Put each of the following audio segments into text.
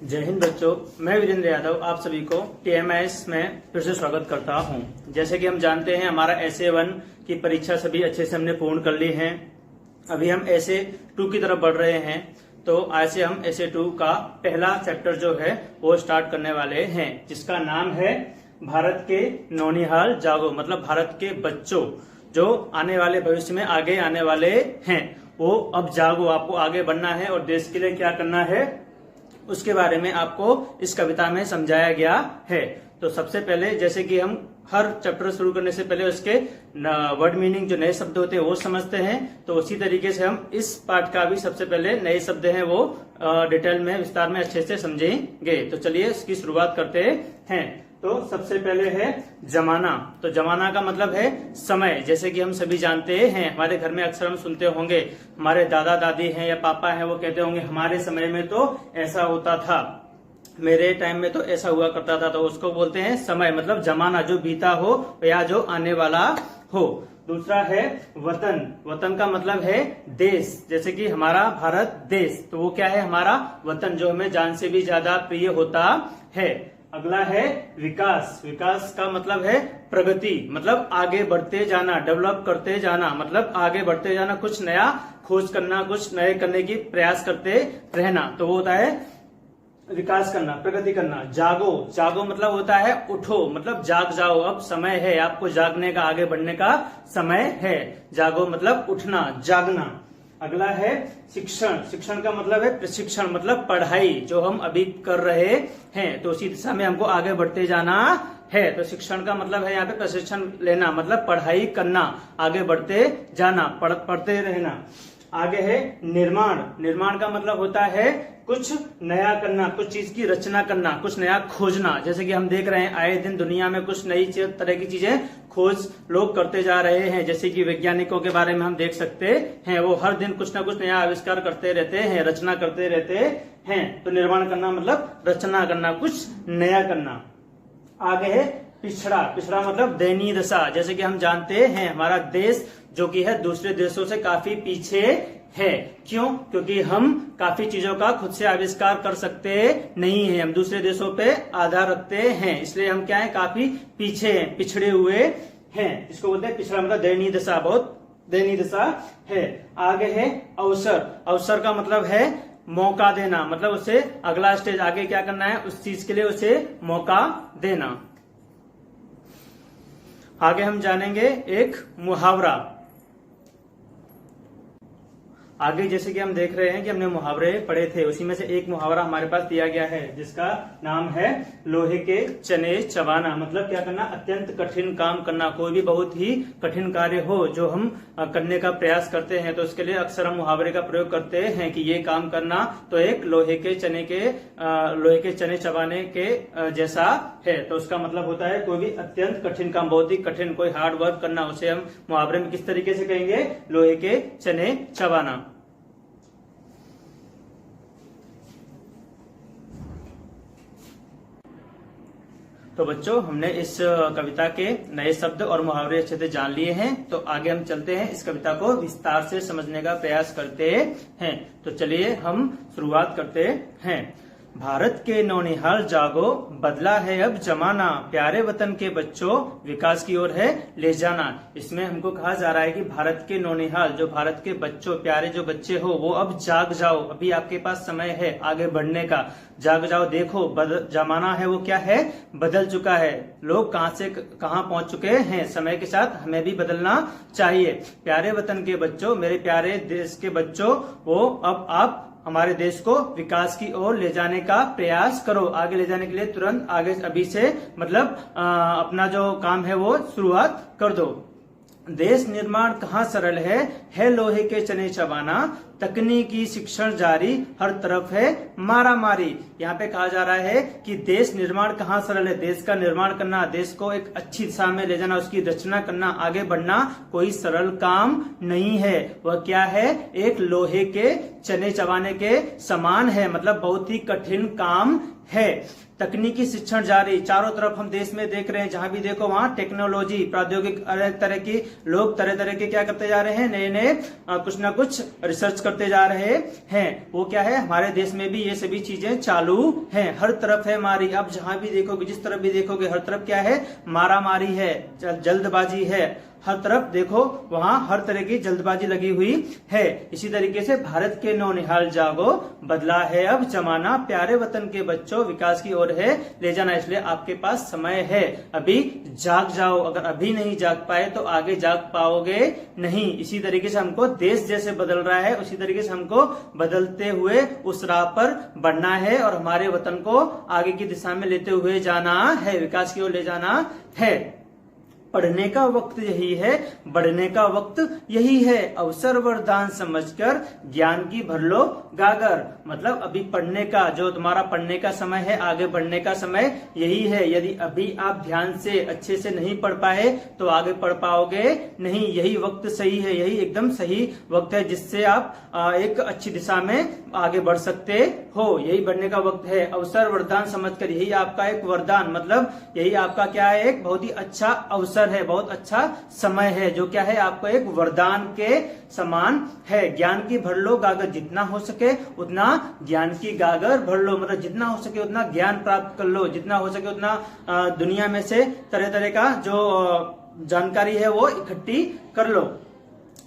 जय हिंद बच्चों, मैं वीरेंद्र यादव आप सभी को TMIS में फिर से स्वागत करता हूं। जैसे कि हम जानते हैं हमारा SA1 की परीक्षा सभी अच्छे से हमने पूर्ण कर ली है। अभी हम SA2 की तरफ बढ़ रहे हैं, तो आज से हम SA2 का पहला चैप्टर जो है वो स्टार्ट करने वाले हैं, जिसका नाम है भारत के नौनिहाल जागो। मतलब भारत के बच्चों जो आने वाले भविष्य में आगे आने वाले हैं, वो अब जागो, आपको आगे बढ़ना है और देश के लिए क्या करना है उसके बारे में आपको इस कविता में समझाया गया है। तो सबसे पहले, जैसे कि हम हर चैप्टर शुरू करने से पहले उसके वर्ड मीनिंग जो नए शब्द होते हैं वो समझते हैं, तो उसी तरीके से हम इस पार्ट का भी सबसे पहले नए शब्द हैं वो डिटेल में विस्तार में अच्छे से समझेंगे। तो चलिए इसकी शुरुआत करते हैं। तो सबसे पहले है जमाना। तो जमाना का मतलब है समय। जैसे कि हम सभी जानते हैं, हमारे घर में अक्सर हम सुनते होंगे, हमारे दादा दादी हैं या पापा हैं, वो कहते होंगे हमारे समय में तो ऐसा होता था, मेरे टाइम में तो ऐसा हुआ करता था। तो उसको बोलते हैं समय, मतलब जमाना जो बीता हो या जो आने वाला हो। दूसरा है वतन। वतन का मतलब है देश। जैसे कि हमारा भारत देश, तो वो क्या है, हमारा वतन जो हमें जान से भी ज्यादा प्रिय होता है। अगला है विकास। विकास का मतलब है प्रगति, मतलब आगे बढ़ते जाना, डेवलप करते जाना, मतलब आगे बढ़ते जाना, कुछ नया खोज करना, कुछ नए करने की प्रयास करते रहना। तो वो होता है विकास करना, प्रगति करना। जागो। जागो मतलब होता है उठो, मतलब जाग जाओ, अब समय है, आपको जागने का, आगे बढ़ने का समय है। जागो मतलब उठना, जागना। अगला है शिक्षण। शिक्षण का मतलब है प्रशिक्षण, मतलब पढ़ाई जो हम अभी कर रहे हैं, तो उसी दिशा में हमको आगे बढ़ते जाना है। तो शिक्षण का मतलब है यहाँ पे प्रशिक्षण लेना, मतलब पढ़ाई करना, आगे बढ़ते जाना, पढ़ते रहना। आगे है निर्माण। निर्माण का मतलब होता है कुछ नया करना, कुछ चीज की रचना करना, कुछ नया खोजना। जैसे कि हम देख रहे हैं आए दिन दुनिया में कुछ नई तरह की चीजें खोज लोग करते जा रहे हैं। जैसे कि वैज्ञानिकों के बारे में हम देख सकते हैं, वो हर दिन कुछ ना कुछ नया आविष्कार करते रहते हैं, रचना करते रहते हैं। तो निर्माण करना मतलब रचना करना, कुछ नया करना। आगे है पिछड़ा। पिछड़ा मतलब दयनीय दशा। जैसे कि हम जानते हैं हमारा देश जो कि है दूसरे देशों से काफी पीछे है। क्यों? क्योंकि हम काफी चीजों का खुद से आविष्कार कर सकते नहीं हैं, हम दूसरे देशों पे आधार रखते हैं, इसलिए हम क्या है, काफी पीछे हैं, पिछड़े हुए हैं। इसको बोलते हैं पिछड़ा, मतलब दयनीय दशा, बहुत दयनीय दशा है। आगे है अवसर। अवसर का मतलब है मौका देना, मतलब उसे अगला स्टेज आगे क्या करना है, उस चीज के लिए उसे मौका देना। आगे हम जानेंगे एक मुहावरा। आगे जैसे कि हम देख रहे हैं कि हमने मुहावरे पढ़े थे, उसी में से एक मुहावरा हमारे पास दिया गया है जिसका नाम है लोहे के चने चबाना। मतलब क्या करना, अत्यंत कठिन काम करना। कोई भी बहुत ही कठिन कार्य हो जो हम करने का प्रयास करते हैं, तो उसके लिए अक्सर हम मुहावरे का प्रयोग करते हैं कि ये काम करना तो एक लोहे के चने चबाने के जैसा है। तो उसका मतलब होता है कोई भी अत्यंत कठिन काम, बहुत ही कठिन, कोई हार्ड वर्क करना, उसे हम मुहावरे में किस तरीके से कहेंगे, लोहे के चने चबाना। तो बच्चों, हमने इस कविता के नए शब्द और मुहावरे अच्छे से जान लिए हैं, तो आगे हम चलते हैं, इस कविता को विस्तार से समझने का प्रयास करते हैं। तो चलिए हम शुरुआत करते हैं। भारत के नौनिहाल जागो, बदला है अब जमाना, प्यारे वतन के बच्चों विकास की ओर है ले जाना। इसमें हमको कहा जा रहा है कि भारत के नौनिहाल, जो भारत के बच्चों, प्यारे जो बच्चे हो, वो अब जाग जाओ, अभी आपके पास समय है आगे बढ़ने का, जाग जाओ। देखो जमाना है वो क्या है, बदल चुका है, लोग कहां से कहां पहुंच चुके हैं, समय के साथ हमें भी बदलना चाहिए। प्यारे वतन के बच्चों, मेरे प्यारे देश के बच्चों, वो अब आप हमारे देश को विकास की ओर ले जाने का प्रयास करो। आगे ले जाने के लिए तुरंत आगे अभी से मतलब अपना जो काम है वो शुरुआत कर दो। देश निर्माण कहाँ सरल है लोहे के चने चबाना, तकनीकी शिक्षण जारी, हर तरफ है मारा मारी। यहाँ पे कहा जा रहा है कि देश निर्माण कहाँ सरल है, देश का निर्माण करना, देश को एक अच्छी दिशा में ले जाना, उसकी रचना करना, आगे बढ़ना कोई सरल काम नहीं है। वह क्या है, एक लोहे के चने चबाने के समान है, मतलब बहुत ही कठिन काम है। तकनीकी शिक्षण जारी, चारों तरफ हम देश में देख रहे हैं, जहां भी देखो वहां टेक्नोलॉजी, प्रौद्योगिक, अलग तरह की लोग तरह तरह के क्या करते जा रहे हैं, नए नए कुछ ना कुछ रिसर्च करते जा रहे हैं। वो क्या है, हमारे देश में भी ये सभी चीजें चालू हैं, हर तरफ है मारी। अब जहां भी देखोगे, जिस तरफ भी देखोगे, हर तरफ क्या है, मारा मारी है, जल्दबाजी है, हर तरफ देखो वहां हर तरह की जल्दबाजी लगी हुई है। इसी तरीके से भारत के नौनिहाल जागो, बदला है अब जमाना, प्यारे वतन के बच्चों विकास की ओर है ले जाना। इसलिए आपके पास समय है, अभी जाग जाओ। अगर अभी नहीं जाग पाए तो आगे जाग पाओगे नहीं। इसी तरीके से हमको देश जैसे बदल रहा है, उसी तरीके से हमको बदलते हुए उस राह पर बढ़ना है और हमारे वतन को आगे की दिशा में लेते हुए जाना है, विकास की ओर ले जाना है। पढ़ने का वक्त यही है, बढ़ने का वक्त यही है, अवसर वरदान समझकर ज्ञान की भर लो गागर। मतलब अभी पढ़ने का, जो तुम्हारा पढ़ने का समय है, आगे बढ़ने का समय यही है। यदि अभी आप ध्यान से अच्छे से नहीं पढ़ पाए तो आगे पढ़ पाओगे नहीं। यही वक्त सही है, यही एकदम सही वक्त है जिससे आप एक अच्छी दिशा में आगे बढ़ सकते हो। यही बढ़ने का वक्त है, अवसर वरदान समझकर, यही आपका एक वरदान, मतलब यही आपका क्या है, एक बहुत ही अच्छा अवसर है, बहुत अच्छा समय है, जो क्या है, आपको एक वरदान के समान है। ज्ञान की भर लो गागर, जितना हो सके उतना ज्ञान की गागर भर लो, मतलब जितना हो सके उतना ज्ञान प्राप्त कर लो, जितना हो सके उतना दुनिया में से तरह तरह का जो जानकारी है वो इकट्ठी कर लो।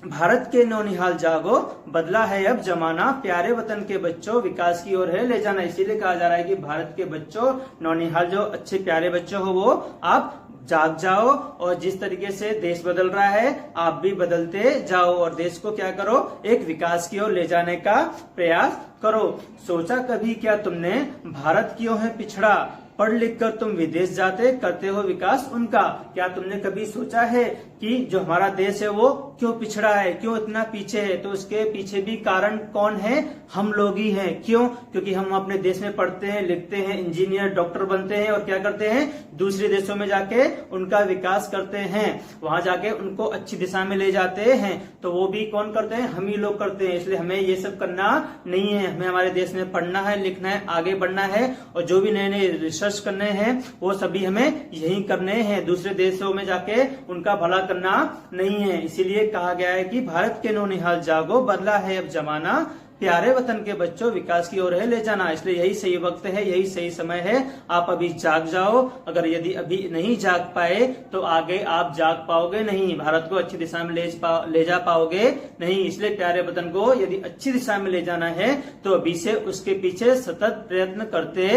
भारत के नौनिहाल जागो, बदला है अब जमाना, प्यारे वतन के बच्चों विकास की ओर है ले जाना। इसीलिए कहा जा रहा है कि भारत के बच्चों, नौनिहाल जो अच्छे प्यारे बच्चों हो, वो आप जाग जाओ और जिस तरीके से देश बदल रहा है आप भी बदलते जाओ और देश को क्या करो, एक विकास की ओर ले जाने का प्रयास करो। सोचा कभी क्या तुमने, भारत क्यों है पिछड़ा, पढ़ लिख कर तुम विदेश जाते, करते हो विकास उनका। क्या तुमने कभी सोचा है कि जो हमारा देश है वो क्यों पिछड़ा है, क्यों इतना पीछे है? तो उसके पीछे भी कारण कौन है, हम लोग ही हैं। क्यों? क्योंकि हम अपने देश में पढ़ते हैं, लिखते हैं, इंजीनियर, डॉक्टर बनते हैं और क्या करते हैं, दूसरे देशों में जाके उनका विकास करते हैं, वहां जाके उनको अच्छी दिशा में ले जाते हैं। तो वो भी कौन करते हैं, हम ही लोग करते हैं। इसलिए हमें ये सब करना नहीं है, हमें हमारे देश में पढ़ना है, लिखना है, आगे बढ़ना है और जो भी नए नए रिसर्च करने हैं वो सभी हमें यही करने हैं, दूसरे देशों में जाके उनका भला करना नहीं है। इसीलिए कहा गया है कि भारत के नौनिहाल जागो, बदला है अब जमाना, प्यारे वतन के बच्चों विकास की ओर है ले जाना। इसलिए यही सही वक्त है, यही सही समय है, आप अभी जाग जाओ। अगर यदि अभी नहीं जाग पाए तो आगे आप जाग पाओगे नहीं, भारत को अच्छी दिशा में ले जा पाओगे नहीं। इसलिए प्यारे वतन को यदि अच्छी दिशा में ले जाना है तो अभी से उसके पीछे सतत प्रयत्न करते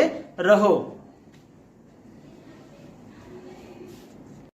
रहो।